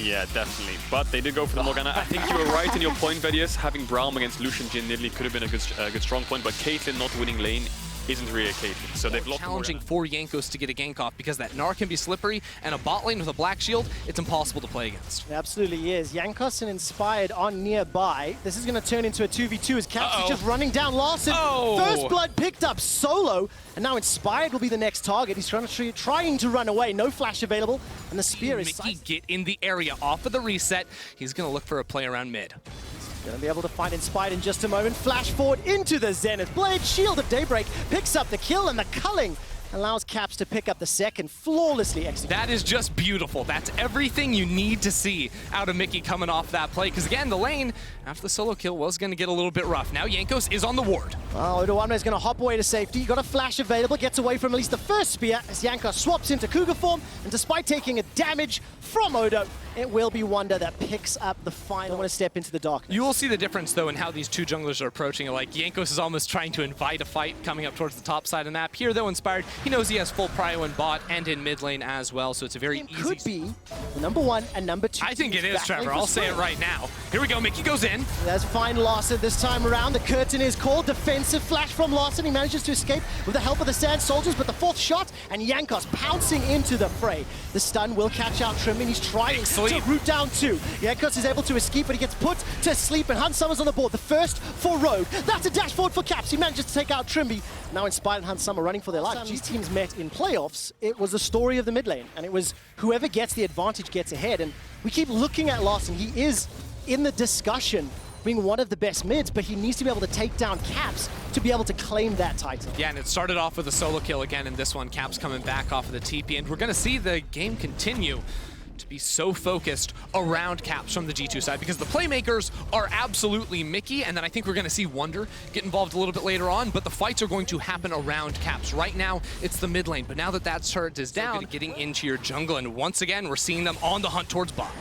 Yeah, definitely. But they did go for the Morgana. I think you were right in your point, Vedius. Having Braum against Lucian Jin Nidalee could have been a good strong point, but Caitlyn not winning lane isn't really a Caitlyn. So they've lost. Challenging for Jankos to get a gank off because that Gnar can be slippery, and a bot lane with a black shield, it's impossible to play against. It absolutely is. Jankos and Inspired on nearby. This is going to turn into a 2v2 as Caps is just running down Larssen. First blood picked up solo, and now Inspired will be the next target. He's trying to run away. No flash available, and the spear is... Mickey get in the area off of the reset. He's going to look for a play around mid. Gonna be able to find Inspired in just a moment. Flash forward into the Zenith Blade. Shield of Daybreak picks up the kill, and the culling allows Caps to pick up the second, flawlessly executed. That is just beautiful. That's everything you need to see out of Mickey coming off that play. Because again, the lane, after the solo kill, was going to get a little bit rough. Now Jankos is on the ward. Oh, Odo is going to hop away to safety. Got a flash available, gets away from at least the first spear as Jankos swaps into Cougar form. And despite taking a damage from Odo, it will be Wonder that picks up the final. I want to step into the darkness. You will see the difference, though, in how these two junglers are approaching it. Like, Jankos is almost trying to invite a fight coming up towards the top side of the map. Here, though, Inspired, he knows he has full prio in bot and in mid lane as well, so it's a very easy... It could be number 1 and number 2. I think it is, Trevor. I'll say it right now. Here we go. Mickey goes in. There's fine Larssen this time around. The curtain is called. Defensive flash from Larssen. He manages to escape with the help of the Sand Soldiers, but the fourth shot, and Jankos pouncing into the fray. The stun will catch out Trim, and he's trying to root down 2. Jankos is able to escape, but he gets put to sleep, and Hunt Summer's on the board. The first for Rogue. That's a dash forward for Caps. He manages to take out Trimby. Now Inspired and Hunt Summer running for their life. These teams met in playoffs. It was the story of the mid lane, and it was whoever gets the advantage gets ahead. And we keep looking at Larssen. He is in the discussion being one of the best mids, but he needs to be able to take down Caps to be able to claim that title. Yeah, and it started off with a solo kill again in this one. Caps coming back off of the TP, and we're going to see the game continue to be so focused around Caps from the G2 side, because the playmakers are absolutely Mickey, and then I think we're going to see Wonder get involved a little bit later on, but the fights are going to happen around Caps. Right now, it's the mid lane, but now that that turret is down, getting into your jungle, and once again, we're seeing them on the hunt towards bot.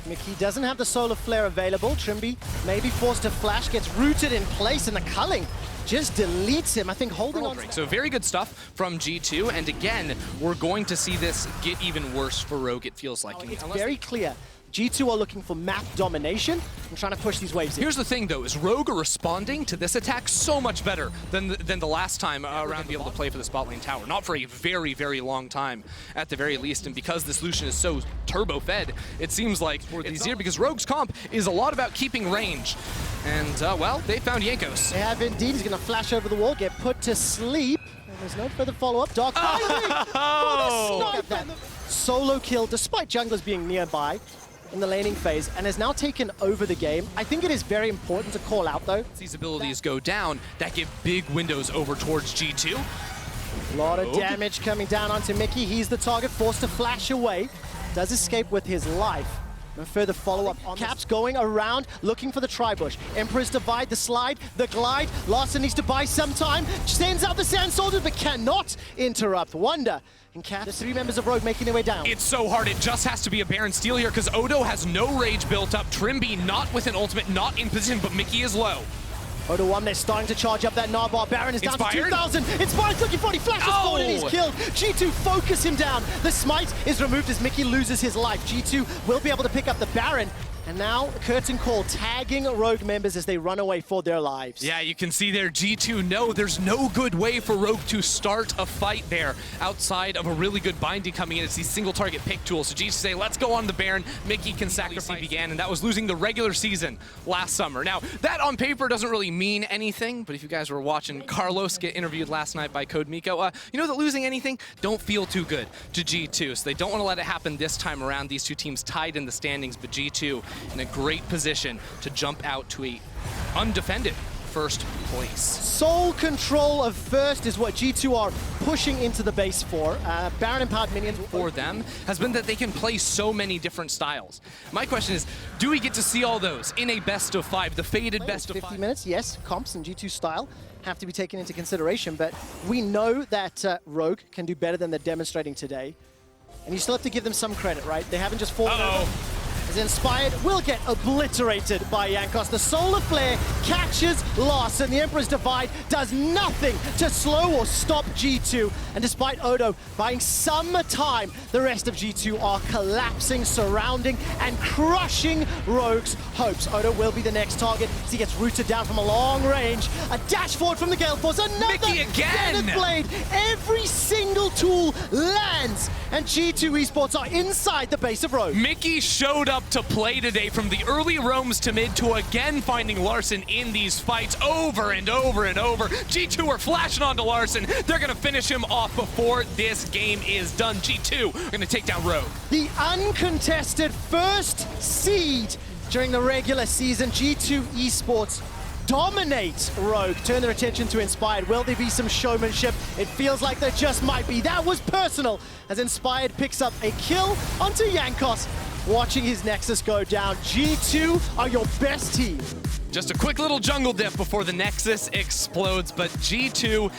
Mickey doesn't have the solar flare available. Trimby may be forced to flash, gets rooted in place, and the culling just deletes him. I think holding on. So very good stuff from G2, and again, we're going to see this get even worse for Rogue, it feels like. It's very clear. G2 are looking for map domination and trying to push these waves in. Here's the thing, though, is Rogue are responding to this attack so much better than the last time around to be able to play for the spot lane tower. Not for a very, very long time, at the very least. And because this Lucian is so turbo-fed, it seems like it's easier, because Rogue's comp is a lot about keeping range. And, well, they found Jankos. They have indeed. He's going to flash over the wall, get put to sleep. And there's no further follow-up. Dark solo kill, despite junglers being nearby in the laning phase, and has now taken over the game. I think it is very important to call out, though. These abilities go down, that give big windows over towards G2. A lot of damage coming down onto Mickey. He's the target, forced to flash away. Does escape with his life. No further follow-up on Caps going around, looking for the Tribush. Emperor's Divide, the slide, the glide. Larssen needs to buy some time. Sends out the Sand Soldiers, but cannot interrupt. Wonder and Caps, the 3 members of Rogue making their way down. It's so hard. It just has to be a Baron steal here, because Odo has no rage built up. Trimby not with an ultimate, not in position, but Mickey is low. Odo Wamne starting to charge up that Narbar. Baron is down to 2,000. Inspired looking for it. He flashes forward and he's killed. G2 focus him down. The smite is removed as Mickey loses his life. G2 will be able to pick up the Baron. And now, curtain call, tagging Rogue members as they run away for their lives. Yeah, you can see there, G2, no, there's no good way for Rogue to start a fight there outside of a really good binding coming in. It's these single target pick tools. So G2 say, let's go on the Baron. Mickey can sacrifice began, and that was losing the regular season last summer. Now, that on paper doesn't really mean anything, but if you guys were watching Carlos get interviewed last night by Code Miko, you know that losing anything don't feel too good to G2, so they don't want to let it happen this time around. These two teams tied in the standings, but G2 in a great position to jump out to a undefended first place. Sole control of first is what G2 are pushing into the base for. Baron empowered minions for them has been that they can play so many different styles. My question is, do we get to see all those in a best of 5, the faded best of 5? 50 minutes, yes, comps and G2 style have to be taken into consideration, but we know that Rogue can do better than they're demonstrating today. And you still have to give them some credit, right? They haven't just fallen over. As as Inspired will get obliterated by Jankos. The Solar Flare catches Larssen. The Emperor's Divide does nothing to slow or stop G2. And despite Odo buying some time, the rest of G2 are collapsing, surrounding, and crushing Rogue's hopes. Odo will be the next target as he gets rooted down from a long range. A dash forward from the Gale Force. Another Mickey again! Zenith Blade. Every single tool lands. And G2 Esports are inside the base of Rogue. Mickey showed up to play today, from the early roams to mid to again finding Larssen in these fights over and over and over. G2 are flashing onto Larssen. They're going to finish him off before this game is done. G2 are going to take down Rogue. The uncontested first seed during the regular season. G2 Esports dominate Rogue, turn their attention to Inspired. Will there be some showmanship? It feels like there just might be. That was personal as Inspired picks up a kill onto Jankos, watching his Nexus go down. G2 are your best team. Just a quick little jungle dip before the Nexus explodes, but G2